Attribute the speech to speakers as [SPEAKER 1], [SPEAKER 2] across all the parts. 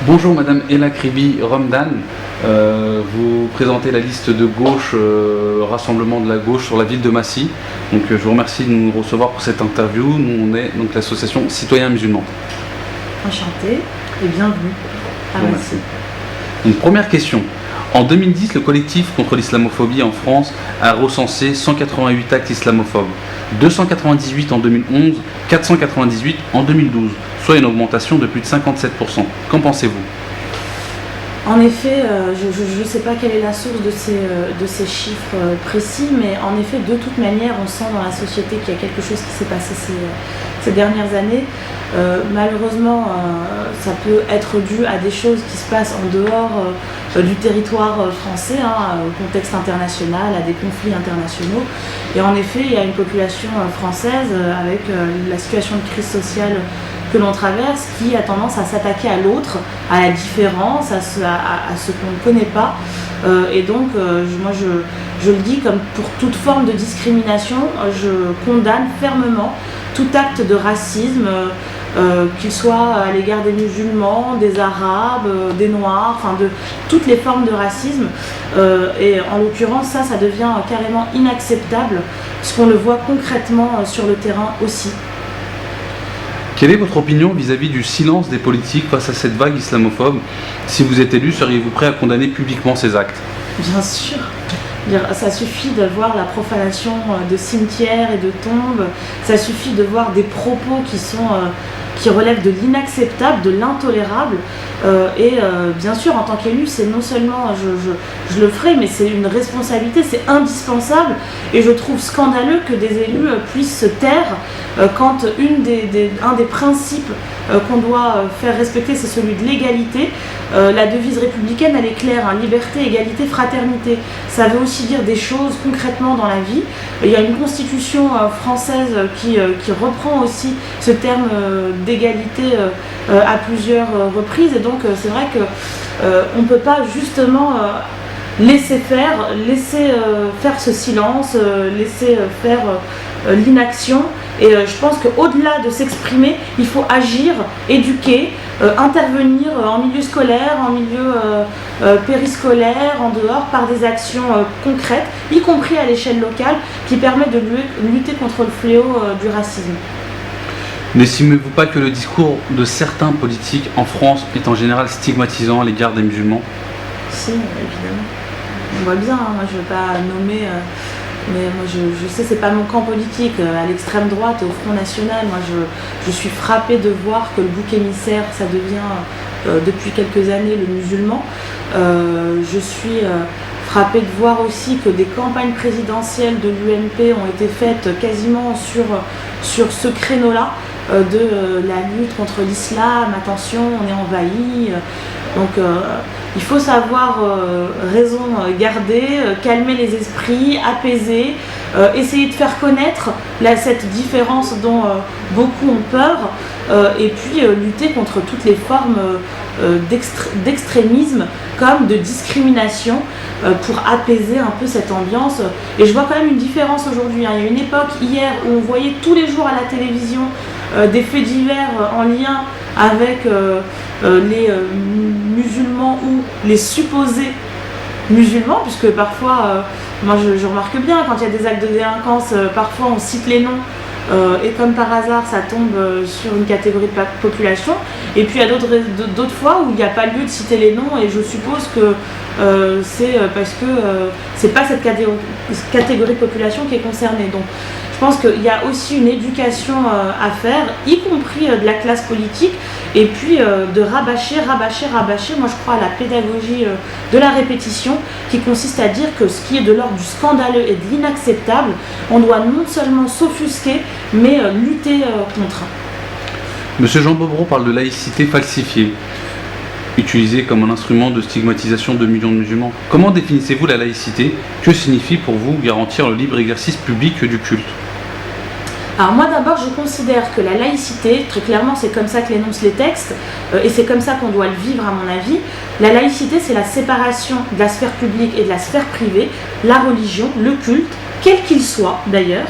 [SPEAKER 1] Bonjour Madame Ella Kribi Romdan, vous présentez la liste de gauche, Rassemblement de la gauche sur la ville de Massy. Donc je vous remercie de nous recevoir pour cette interview. Nous on est donc l'association Citoyens Musulmans.
[SPEAKER 2] Enchantée et bienvenue à Massy.
[SPEAKER 1] Une première question. En 2010, le collectif contre l'islamophobie en France a recensé 188 actes islamophobes, 298 en 2011, 498 en 2012, soit une augmentation de plus de 57%. Qu'en pensez-vous ?
[SPEAKER 2] En effet, je ne sais pas quelle est la source de ces chiffres précis, mais en effet, de toute manière, on sent dans la société qu'il y a quelque chose qui s'est passé ces dernières années. Malheureusement, ça peut être dû à des choses qui se passent en dehors du territoire français, au contexte international, à des conflits internationaux. Et en effet, il y a une population française avec la situation de crise sociale que l'on traverse, qui a tendance à s'attaquer à l'autre, à la différence, à ce qu'on ne connaît pas. Et donc, moi, je le dis, comme pour toute forme de discrimination, je condamne fermement tout acte de racisme, qu'il soit à l'égard des musulmans, des arabes, des noirs, enfin de toutes les formes de racisme. Et en l'occurrence, ça devient carrément inacceptable, puisqu'on le voit concrètement sur le terrain aussi.
[SPEAKER 1] Quelle est votre opinion vis-à-vis du silence des politiques face à cette vague islamophobe ? Si vous êtes élu, seriez-vous prêt à condamner publiquement ces actes ?
[SPEAKER 2] Bien sûr. Ça suffit de voir la profanation de cimetières et de tombes, ça suffit de voir des propos qui relèvent de l'inacceptable, de l'intolérable. Bien sûr, en tant qu'élu, c'est non seulement je le ferai, mais c'est une responsabilité, c'est indispensable. Et je trouve scandaleux que des élus puissent se taire quand un des principes qu'on doit faire respecter, c'est celui de l'égalité. La devise républicaine, elle est claire, liberté, égalité, fraternité. Ça veut aussi dire des choses concrètement dans la vie. Il y a une constitution française qui reprend aussi ce terme d'égalité à plusieurs reprises. Et donc c'est vrai qu'on ne peut pas justement laisser faire ce silence, laisser faire l'inaction. Et je pense qu'au-delà de s'exprimer, il faut agir, éduquer, intervenir en milieu scolaire, en milieu périscolaire, en dehors, par des actions concrètes, y compris à l'échelle locale, qui permettent de lutter contre le fléau du racisme.
[SPEAKER 1] N'estimez-vous pas que le discours de certains politiques en France est en général stigmatisant à l'égard des musulmans ?
[SPEAKER 2] Si, évidemment. On voit bien, moi je ne veux pas nommer... Mais moi je sais, c'est pas mon camp politique. À l'extrême droite, au Front National, moi je suis frappée de voir que le bouc émissaire, ça devient depuis quelques années le musulman. Je suis frappée de voir aussi que des campagnes présidentielles de l'UMP ont été faites quasiment sur ce créneau-là de la lutte contre l'islam. Attention, on est envahi. Donc il faut savoir raison garder, calmer les esprits, apaiser, essayer de faire connaître cette différence dont beaucoup ont peur, et puis lutter contre toutes les formes d'extrémisme comme de discrimination pour apaiser un peu cette ambiance. Et je vois quand même une différence aujourd'hui. Il y a une époque hier où on voyait tous les jours à la télévision des faits divers en lien avec les musulmans ou les supposés musulmans, puisque parfois, moi je remarque bien, quand il y a des actes de délinquance, parfois on cite les noms, et comme par hasard ça tombe sur une catégorie de population, et puis il y a d'autres fois où il n'y a pas lieu de citer les noms, et je suppose que c'est parce que c'est pas cette catégorie de population qui est concernée. Donc je pense qu'il y a aussi une éducation à faire, y compris de la classe politique, et puis de rabâcher. Moi je crois à la pédagogie de la répétition, qui consiste à dire que ce qui est de l'ordre du scandaleux et de l'inacceptable, on doit non seulement s'offusquer, mais lutter contre.
[SPEAKER 1] Monsieur Jean Bobreau parle de laïcité falsifiée, utilisée comme un instrument de stigmatisation de millions de musulmans. Comment définissez-vous la laïcité ? Que signifie pour vous garantir le libre exercice public du culte ?
[SPEAKER 2] Alors moi d'abord je considère que la laïcité, très clairement c'est comme ça que l'énoncent les textes, et c'est comme ça qu'on doit le vivre à mon avis. La laïcité c'est la séparation de la sphère publique et de la sphère privée, la religion, le culte, quel qu'il soit d'ailleurs,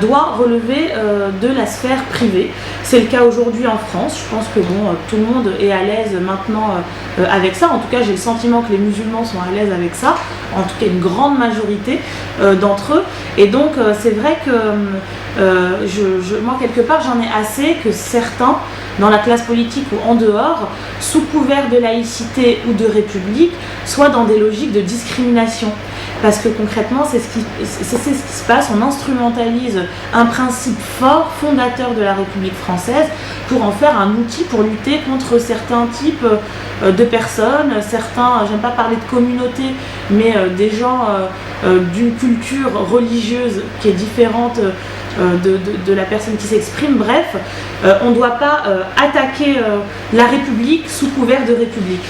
[SPEAKER 2] doit relever de la sphère privée. C'est le cas aujourd'hui en France. Je pense que tout le monde est à l'aise maintenant avec ça. En tout cas, j'ai le sentiment que les musulmans sont à l'aise avec ça. En tout cas, une grande majorité d'entre eux. Et donc, c'est vrai que moi, quelque part, j'en ai assez que certains, dans la classe politique ou en dehors, sous couvert de laïcité ou de république, soient dans des logiques de discrimination. Parce que concrètement, c'est ce qui se passe. On instrumentalise un principe fort, fondateur de la République française, pour en faire un outil pour lutter contre certains types de personnes, j'aime pas parler de communauté, mais des gens d'une culture religieuse qui est différente de la personne qui s'exprime. Bref, on ne doit pas attaquer la République sous couvert de République.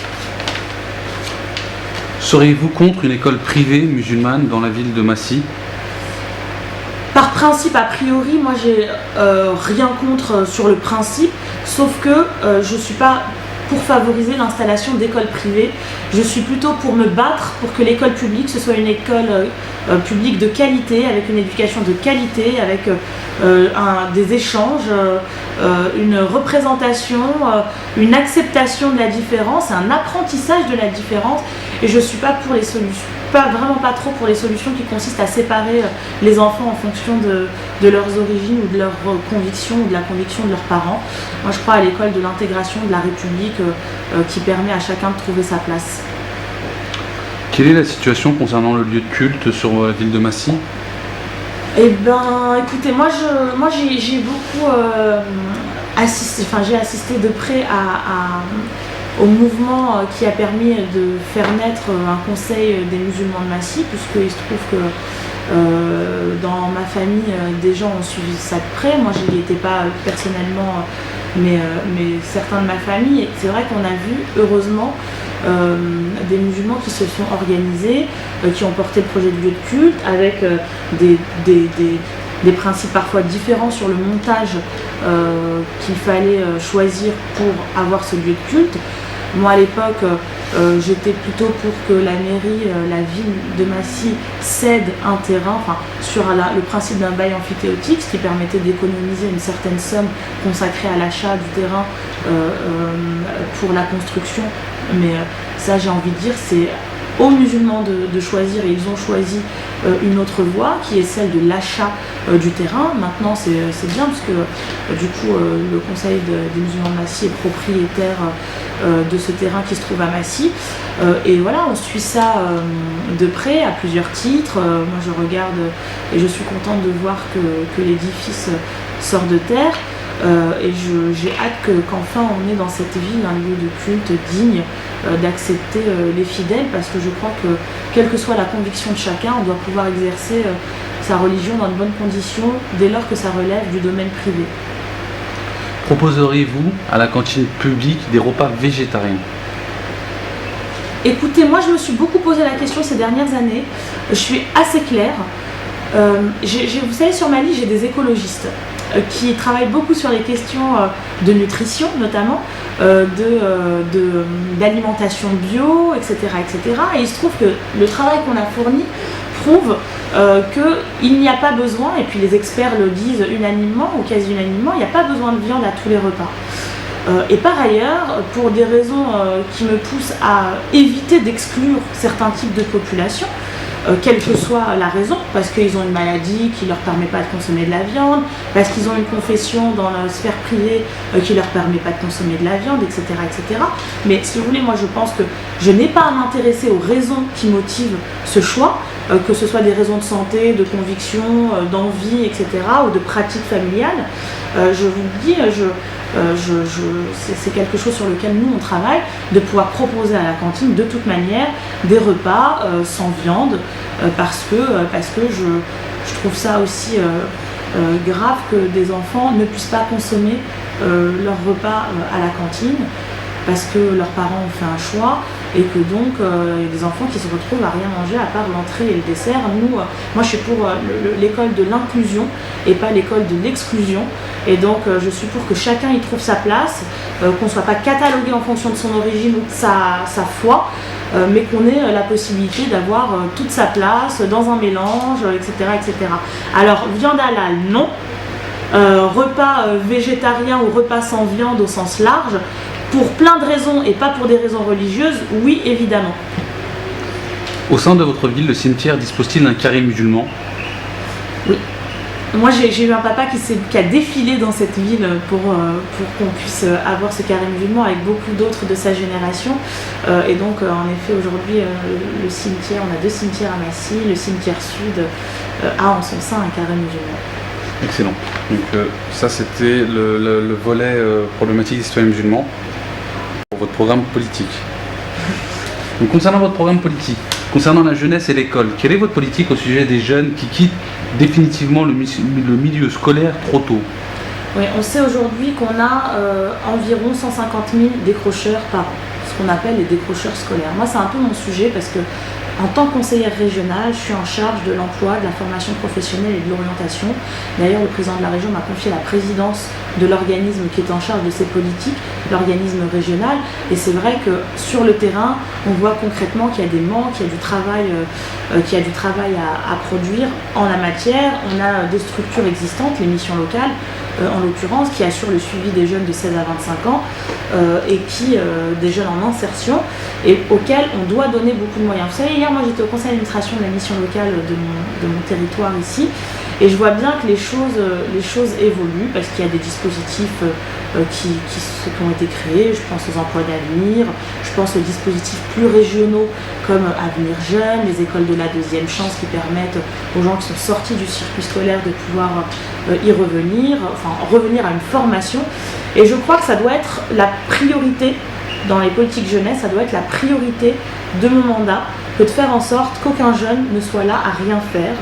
[SPEAKER 1] Seriez-vous contre une école privée musulmane dans la ville de Massy ?
[SPEAKER 2] Par principe, a priori, moi j'ai rien contre sur le principe, sauf que je ne suis pas pour favoriser l'installation d'écoles privées. Je suis plutôt pour me battre pour que l'école publique, ce soit une école publique de qualité, avec une éducation de qualité, avec des échanges, une représentation, une acceptation de la différence, un apprentissage de la différence. Et je ne suis pas pour les solutions, vraiment pas trop pour les solutions qui consistent à séparer les enfants en fonction de leurs origines ou de leurs convictions ou de la conviction de leurs parents. Moi je crois à l'école de l'intégration de la République qui permet à chacun de trouver sa place.
[SPEAKER 1] Quelle est la situation concernant le lieu de culte sur la ville de Massy ?
[SPEAKER 2] Eh ben, écoutez, moi j'ai beaucoup assisté, j'ai assisté de près au mouvement qui a permis de faire naître un conseil des musulmans de Massy, puisqu'il se trouve que dans ma famille, des gens ont suivi ça de près. Moi, je n'y étais pas personnellement, mais certains de ma famille. Et c'est vrai qu'on a vu, heureusement, des musulmans qui se sont organisés, qui ont porté le projet de lieu de culte, avec des principes parfois différents sur le montage qu'il fallait choisir pour avoir ce lieu de culte. Moi à l'époque, j'étais plutôt pour que la mairie, la ville de Massy cède un terrain, sur le principe d'un bail amphithéotique, ce qui permettait d'économiser une certaine somme consacrée à l'achat du terrain pour la construction. Mais ça, j'ai envie de dire, c'est aux musulmans de choisir, et ils ont choisi une autre voie qui est celle de l'achat du terrain. Maintenant c'est bien parce que du coup le conseil des musulmans de Massy est propriétaire de ce terrain qui se trouve à Massy, et voilà, on suit ça de près à plusieurs titres. Moi je regarde et je suis contente de voir que l'édifice sort de terre. Et j'ai hâte qu'enfin on ait dans cette ville un lieu de culte digne d'accepter les fidèles, parce que je crois que quelle que soit la conviction de chacun, on doit pouvoir exercer sa religion dans de bonnes conditions dès lors que ça relève du domaine privé.
[SPEAKER 1] Proposeriez-vous à la cantine publique des repas végétariens ?
[SPEAKER 2] Écoutez, moi je me suis beaucoup posé la question ces dernières années. Je suis assez claire. Vous savez, sur ma liste, j'ai des écologistes qui travaillent beaucoup sur les questions de nutrition, notamment, d'alimentation bio, etc., etc. Et il se trouve que le travail qu'on a fourni prouve qu'il n'y a pas besoin, et puis les experts le disent unanimement ou quasi unanimement, il n'y a pas besoin de viande à tous les repas. Et par ailleurs, pour des raisons qui me poussent à éviter d'exclure certains types de populations, quelle que soit la raison, parce qu'ils ont une maladie qui ne leur permet pas de consommer de la viande, parce qu'ils ont une confession dans la sphère privée qui ne leur permet pas de consommer de la viande, etc., etc. Mais si vous voulez, moi je pense que je n'ai pas à m'intéresser aux raisons qui motivent ce choix, que ce soit des raisons de santé, de conviction, d'envie, etc., ou de pratique familiale. Je vous le dis, c'est quelque chose sur lequel nous on travaille, de pouvoir proposer à la cantine de toute manière des repas sans viande, parce que je trouve ça aussi grave que des enfants ne puissent pas consommer leur repas à la cantine. parce que leurs parents ont fait un choix et que donc il y a des enfants qui se retrouvent à rien manger à part l'entrée et le dessert. Moi je suis pour l'école de l'inclusion et pas l'école de l'exclusion, et donc je suis pour que chacun y trouve sa place, qu'on ne soit pas catalogué en fonction de son origine ou de sa foi, mais qu'on ait la possibilité d'avoir toute sa place dans un mélange, etc., etc. Alors viande halal, non. Repas végétarien ou repas sans viande au sens large, pour plein de raisons et pas pour des raisons religieuses, oui, évidemment.
[SPEAKER 1] Au sein de votre ville, le cimetière dispose-t-il d'un carré musulman?
[SPEAKER 2] Oui. Moi, j'ai eu un papa qui a défilé dans cette ville pour qu'on puisse avoir ce carré musulman avec beaucoup d'autres de sa génération. Et donc, en effet, aujourd'hui, le cimetière, on a 2 cimetières à Massy. Le cimetière sud a en son sein un carré musulman.
[SPEAKER 1] Excellent. Donc ça, c'était le volet problématique des citoyens musulmans pour votre programme politique. Donc, concernant votre programme politique, concernant la jeunesse et l'école, quelle est votre politique au sujet des jeunes qui quittent définitivement le milieu scolaire trop tôt?
[SPEAKER 2] Oui, on sait aujourd'hui qu'on a environ 150 000 décrocheurs par an, ce qu'on appelle les décrocheurs scolaires. Moi, c'est un peu mon sujet parce que en tant que conseillère régionale, je suis en charge de l'emploi, de la formation professionnelle et de l'orientation. D'ailleurs, le président de la région m'a confié la présidence de l'organisme qui est en charge de ces politiques, l'organisme régional. Et c'est vrai que sur le terrain, on voit concrètement qu'il y a des manques, qu'il y a du travail à produire en la matière. On a des structures existantes, les missions locales, en l'occurrence, qui assurent le suivi des jeunes de 16 à 25 ans et des jeunes en insertion, et auxquels on doit donner beaucoup de moyens. Vous savez, hier, moi j'étais au conseil d'administration de la mission locale de mon territoire ici, et je vois bien que les choses évoluent parce qu'il y a des dispositifs qui ont été créés. Je pense aux emplois d'avenir, je pense aux dispositifs plus régionaux comme Avenir Jeune, les écoles de la deuxième chance qui permettent aux gens qui sont sortis du circuit scolaire de pouvoir y revenir, enfin revenir à une formation. Et je crois que ça doit être la priorité dans les politiques jeunesse, ça doit être la priorité de mon mandat, que de faire en sorte qu'aucun jeune ne soit là à rien faire,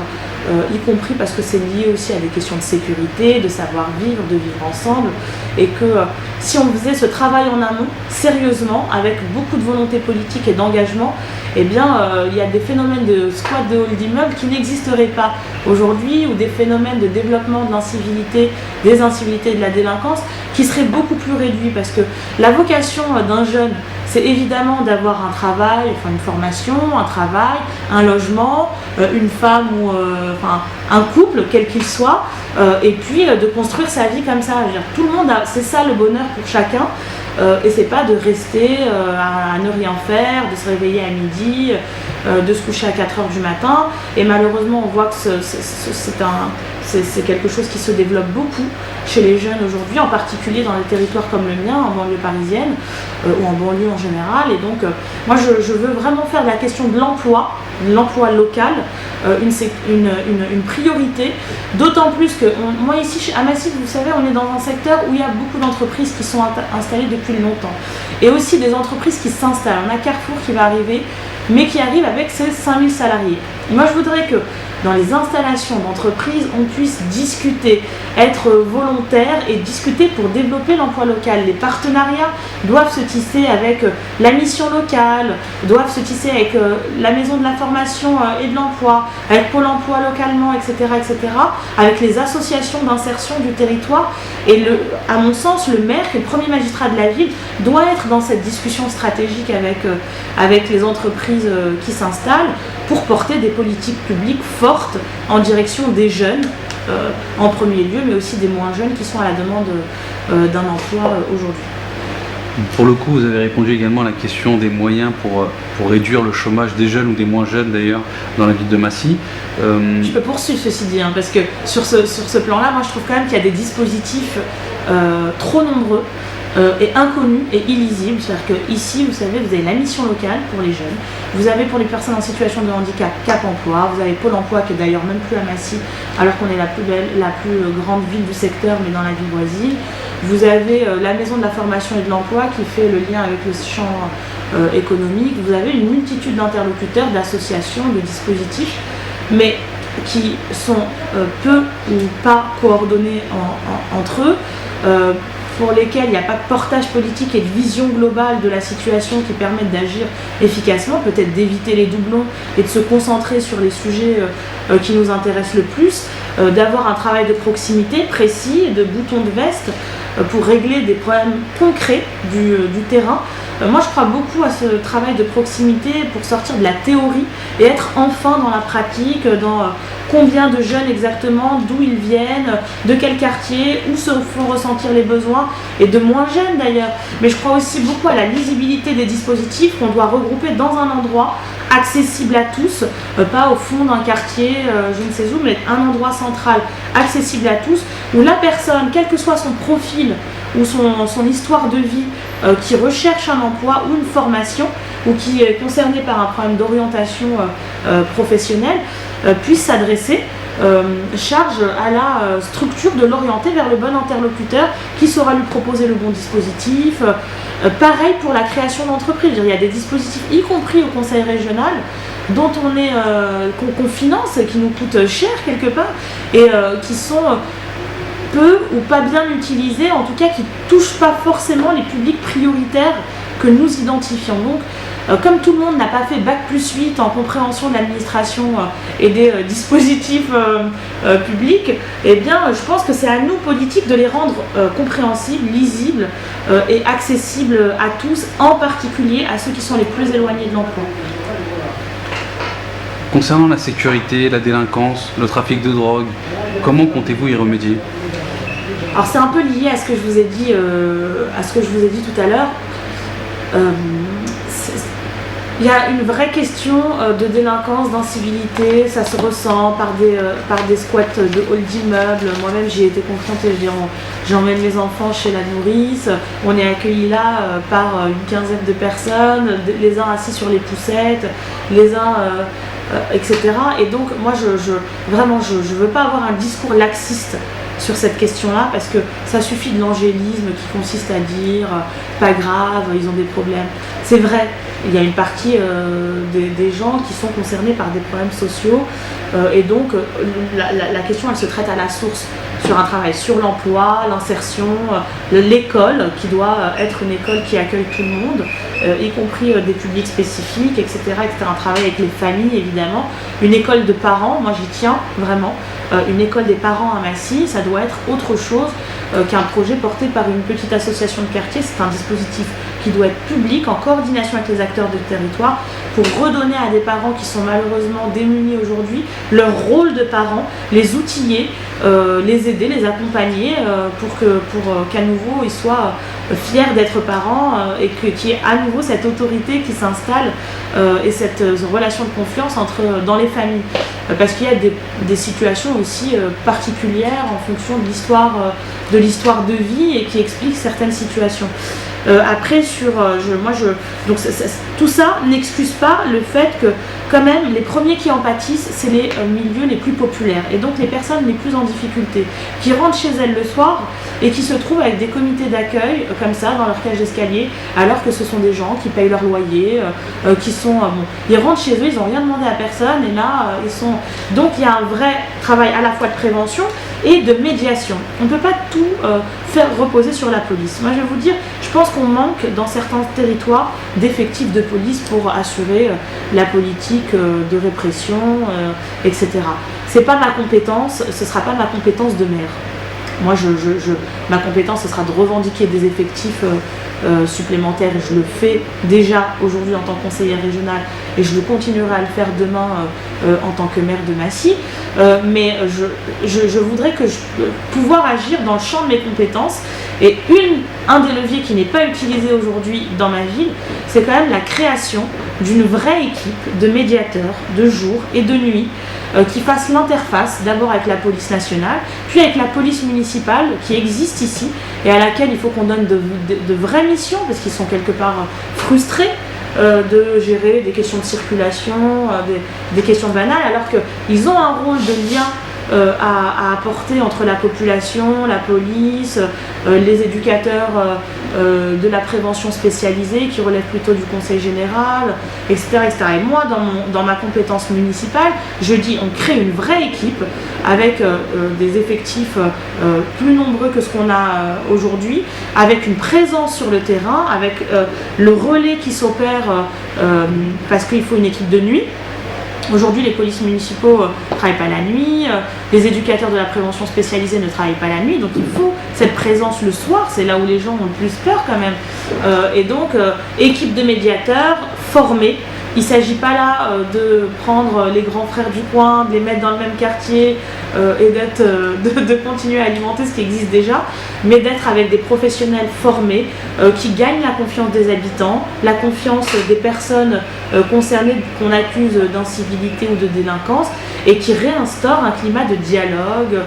[SPEAKER 2] y compris parce que c'est lié aussi à des questions de sécurité, de savoir-vivre, de vivre ensemble, et que si on faisait ce travail en amont, sérieusement, avec beaucoup de volonté politique et d'engagement, eh bien, il y a des phénomènes de squat de hall d'immeubles qui n'existeraient pas aujourd'hui, ou des phénomènes de développement de l'incivilité, des incivilités et de la délinquance qui seraient beaucoup plus réduits, parce que la vocation d'un jeune, c'est évidemment d'avoir un travail, enfin une formation, un travail, un logement, une femme ou un couple, quel qu'il soit, et puis de construire sa vie comme ça. Je veux dire, tout le monde c'est ça le bonheur pour chacun, et c'est pas de rester à ne rien faire, de se réveiller à midi, de se coucher à 4h du matin. Et malheureusement, on voit que c'est quelque chose qui se développe beaucoup chez les jeunes aujourd'hui, en particulier dans des territoires comme le mien, en banlieue parisienne, ou en banlieue en général. Et donc, moi, je veux vraiment faire de la question de l'emploi local, une priorité, d'autant plus que moi ici à Massy, vous savez, on est dans un secteur où il y a beaucoup d'entreprises qui sont installées depuis longtemps, et aussi des entreprises qui s'installent. On a Carrefour qui va arriver, mais qui arrive avec ses 5000 salariés. Et moi je voudrais que dans les installations d'entreprises, on puisse discuter, être volontaire et discuter pour développer l'emploi local. Les partenariats doivent se tisser avec la mission locale, doivent se tisser avec la maison de la formation et de l'emploi, avec Pôle emploi localement, etc., avec les associations d'insertion du territoire. Et à mon sens, le maire, qui est le premier magistrat de la ville, doit être dans cette discussion stratégique avec les entreprises qui s'installent pour porter des politiques publiques fortes en direction des jeunes en premier lieu, mais aussi des moins jeunes qui sont à la demande d'un emploi aujourd'hui.
[SPEAKER 1] Pour le coup, vous avez répondu également à la question des moyens pour réduire le chômage des jeunes ou des moins jeunes d'ailleurs dans la ville de Massy.
[SPEAKER 2] Je peux poursuivre ceci dit, parce que sur ce plan-là, moi je trouve quand même qu'il y a des dispositifs trop nombreux et inconnus et illisibles. C'est-à-dire que ici, vous savez, vous avez la mission locale pour les jeunes, vous avez pour les personnes en situation de handicap Cap Emploi, vous avez Pôle emploi qui est d'ailleurs même plus à Massy, alors qu'on est la plus grande ville du secteur, mais dans la ville voisine. Vous avez la maison de la formation et de l'emploi qui fait le lien avec le champ économique. Vous avez une multitude d'interlocuteurs, d'associations, de dispositifs, mais qui sont peu ou pas coordonnés entre eux. pour lesquels il n'y a pas de portage politique et de vision globale de la situation qui permettent d'agir efficacement, peut-être d'éviter les doublons et de se concentrer sur les sujets qui nous intéressent le plus, d'avoir un travail de proximité précis, de bouton de veste pour régler des problèmes concrets du terrain. Moi, je crois beaucoup à ce travail de proximité pour sortir de la théorie et être enfin dans la pratique, dans combien de jeunes exactement, d'où ils viennent, de quel quartier, où se font ressentir les besoins, et de moins jeunes d'ailleurs. Mais je crois aussi beaucoup à la lisibilité des dispositifs qu'on doit regrouper dans un endroit accessible à tous, pas au fond d'un quartier, je ne sais où, mais un endroit central accessible à tous, où la personne, quel que soit son profil ou son histoire de vie, qui recherche un emploi ou une formation, ou qui est concernée par un problème d'orientation professionnelle, puisse s'adresser, charge à la structure de l'orienter vers le bon interlocuteur qui saura lui proposer le bon dispositif. Pareil pour la création d'entreprises. Il y a des dispositifs, y compris au conseil régional, dont qu'on finance, qui nous coûtent cher quelque part, et qui sont peu ou pas bien utilisés, en tout cas qui ne touchent pas forcément les publics prioritaires que nous identifions. Donc, comme tout le monde n'a pas fait Bac+8 en compréhension de l'administration et des dispositifs publics, eh bien, je pense que c'est à nous, politiques, de les rendre compréhensibles, lisibles et accessibles à tous, en particulier à ceux qui sont les plus éloignés de l'emploi.
[SPEAKER 1] Concernant la sécurité, la délinquance, le trafic de drogue, comment comptez-vous y remédier ?
[SPEAKER 2] Alors c'est un peu lié à ce que je vous ai dit, tout à l'heure. Il y a une vraie question de délinquance, d'incivilité, ça se ressent par des squats de hall d'immeubles. Moi-même j'y ai été confrontée, j'emmène mes enfants chez la nourrice, on est accueillis là par une quinzaine de personnes, les uns assis sur les poussettes, les uns... etc. Et donc moi je veux pas avoir un discours laxiste sur cette question-là, parce que ça suffit de l'angélisme qui consiste à dire pas grave, ils ont des problèmes. C'est vrai, il y a une partie des gens qui sont concernés par des problèmes sociaux, et donc la question elle se traite à la source, sur un travail sur l'emploi, l'insertion, l'école qui doit être une école qui accueille tout le monde, y compris des publics spécifiques, etc., etc. Un travail avec les familles évidemment, une école de parents, moi j'y tiens vraiment. Une école des parents à Massy, ça doit être autre chose qu'un projet porté par une petite association de quartier. C'est un dispositif qui doit être public, en coordination avec les acteurs de territoire, pour redonner à des parents qui sont malheureusement démunis aujourd'hui leur rôle de parents, les outiller, les aider, les accompagner pour qu'à nouveau ils soient fiers d'être parents et qu'il y ait à nouveau cette autorité qui s'installe et cette relation de confiance dans les familles. Parce qu'il y a des situations aussi particulières en fonction de l'histoire de vie et qui expliquent certaines situations. Après, tout ça n'excuse pas le fait que, quand même, les premiers qui en pâtissent, c'est les milieux les plus populaires. Et donc les personnes les plus en difficulté, qui rentrent chez elles le soir et qui se trouvent avec des comités d'accueil, comme ça, dans leur cage d'escalier, alors que ce sont des gens qui payent leur loyer, ils rentrent chez eux, ils n'ont rien demandé à personne, et là, ils sont... Donc il y a un vrai travail à la fois de prévention et de médiation. On ne peut pas tout faire reposer sur la police. Moi, je vais vous dire, je pense qu'on manque dans certains territoires d'effectifs de police pour assurer la politique de répression, etc. C'est pas ma compétence, ce sera pas ma compétence de maire. Moi, ma compétence, ce sera de revendiquer des effectifs supplémentaires, et je le fais déjà aujourd'hui en tant que conseillère régionale, et je le continuerai à le faire demain en tant que maire de Massy. Mais je voudrais pouvoir agir dans le champ de mes compétences. Et un des leviers qui n'est pas utilisé aujourd'hui dans ma ville, c'est quand même la création d'une vraie équipe de médiateurs de jour et de nuit qui fasse l'interface d'abord avec la police nationale, puis avec la police municipale qui existe ici et à laquelle il faut qu'on donne de vraies missions parce qu'ils sont quelque part frustrés de gérer des questions de circulation, des questions banales, alors qu'ils ont un rôle de lien à apporter entre la population, la police, les éducateurs de la prévention spécialisée qui relèvent plutôt du conseil général, etc. etc. Et moi, dans ma compétence municipale, je dis on crée une vraie équipe avec des effectifs plus nombreux que ce qu'on a aujourd'hui, avec une présence sur le terrain, avec le relais qui s'opère parce qu'il faut une équipe de nuit. Aujourd'hui, les policiers municipaux ne travaillent pas la nuit, les éducateurs de la prévention spécialisée ne travaillent pas la nuit, donc il faut cette présence le soir, c'est là où les gens ont le plus peur quand même. Et donc, équipe de médiateurs formés. Il ne s'agit pas là de prendre les grands frères du coin, de les mettre dans le même quartier et de continuer à alimenter ce qui existe déjà, mais d'être avec des professionnels formés qui gagnent la confiance des habitants, la confiance des personnes concernées qu'on accuse d'incivilité ou de délinquance et qui réinstaurent un climat de dialogue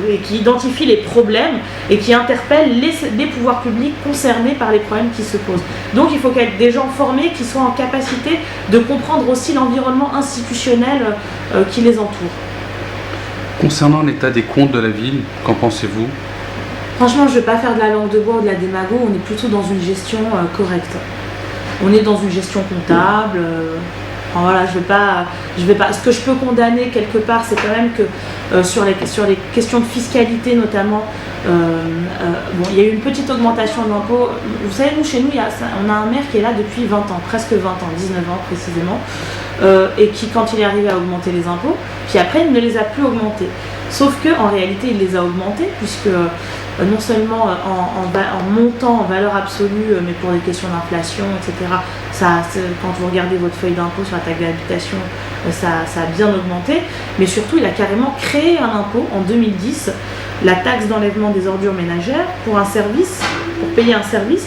[SPEAKER 2] et qui identifie les problèmes et qui interpelle les pouvoirs publics concernés par les problèmes qui se posent. Donc il faut qu'il y ait des gens formés qui soient en capacité de comprendre aussi l'environnement institutionnel qui les entoure.
[SPEAKER 1] Concernant l'état des comptes de la ville, qu'en pensez-vous?
[SPEAKER 2] Franchement, je ne vais pas faire de la langue de bois ou de la démago, on est plutôt dans une gestion correcte. On est dans une gestion comptable. Enfin, voilà, je vais pas. Ce que je peux condamner quelque part, c'est quand même que sur les questions de fiscalité notamment, il y a eu une petite augmentation de l'impôt. Vous savez, nous, chez nous, on a un maire qui est là depuis 20 ans, presque 20 ans, 19 ans précisément, et qui, quand il est arrivé à augmenter les impôts, puis après, il ne les a plus augmentés. Sauf qu'en réalité, il les a augmentés, puisque non seulement en montant en valeur absolue, mais pour des questions d'inflation, etc., quand vous regardez votre feuille d'impôt sur la taxe d'habitation, ça a bien augmenté, mais surtout, il a carrément créé un impôt en 2010, la taxe d'enlèvement des ordures ménagères, pour payer un service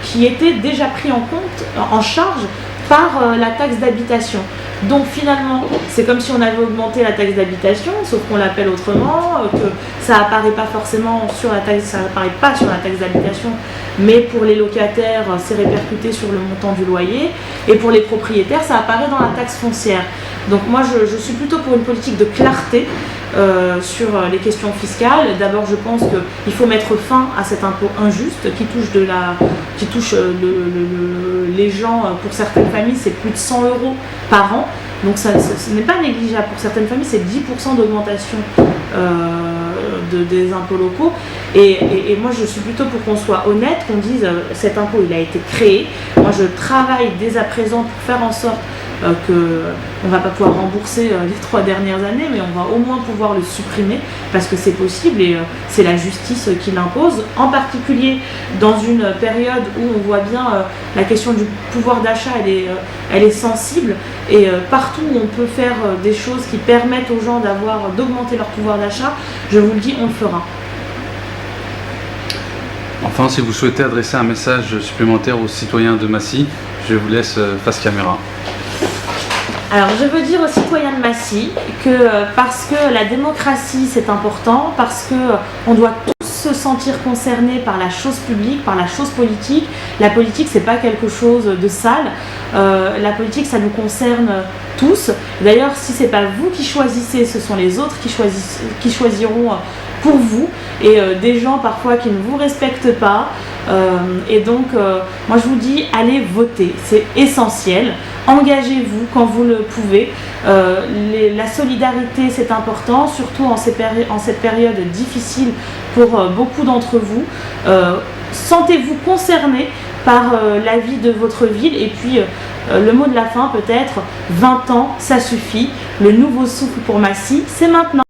[SPEAKER 2] qui était déjà pris en charge par la taxe d'habitation. Donc finalement, c'est comme si on avait augmenté la taxe d'habitation, sauf qu'on l'appelle autrement, que ça apparaît pas forcément sur la taxe, ça apparaît pas sur la taxe d'habitation, mais pour les locataires, c'est répercuté sur le montant du loyer, et pour les propriétaires, ça apparaît dans la taxe foncière. Donc moi, je suis plutôt pour une politique de clarté sur les questions fiscales. D'abord, je pense qu'il faut mettre fin à cet impôt injuste qui touche les gens. Pour certaines familles, c'est plus de 100 € par an. Donc ce n'est pas négligeable. Pour certaines familles, c'est 10% d'augmentation des impôts locaux. Et moi, je suis plutôt pour qu'on soit honnête, qu'on dise cet impôt, il a été créé. Moi, je travaille dès à présent pour faire en sorte qu'on ne va pas pouvoir rembourser les 3 dernières années, mais on va au moins pouvoir le supprimer parce que c'est possible et c'est la justice qui l'impose, en particulier dans une période où on voit bien la question du pouvoir d'achat, elle est sensible et partout où on peut faire des choses qui permettent aux gens d'augmenter leur pouvoir d'achat, je vous le dis, on le fera.
[SPEAKER 1] Enfin, si vous souhaitez adresser un message supplémentaire aux citoyens de Massy, je vous laisse face caméra.
[SPEAKER 2] Alors je veux dire aux citoyens de Massy que parce que la démocratie c'est important, parce qu'on doit tous se sentir concernés par la chose publique, par la chose politique. La politique c'est pas quelque chose de sale, la politique ça nous concerne tous. D'ailleurs si c'est pas vous qui choisissez, ce sont les autres qui choisiront pour vous et des gens parfois qui ne vous respectent pas. Et donc moi je vous dis allez voter, c'est essentiel. Engagez-vous quand vous le pouvez. La solidarité, c'est important, surtout en cette période difficile pour beaucoup d'entre vous. Sentez-vous concernés par la vie de votre ville. Et puis, le mot de la fin peut-être, 20 ans, ça suffit. Le nouveau souffle pour Massy, c'est maintenant.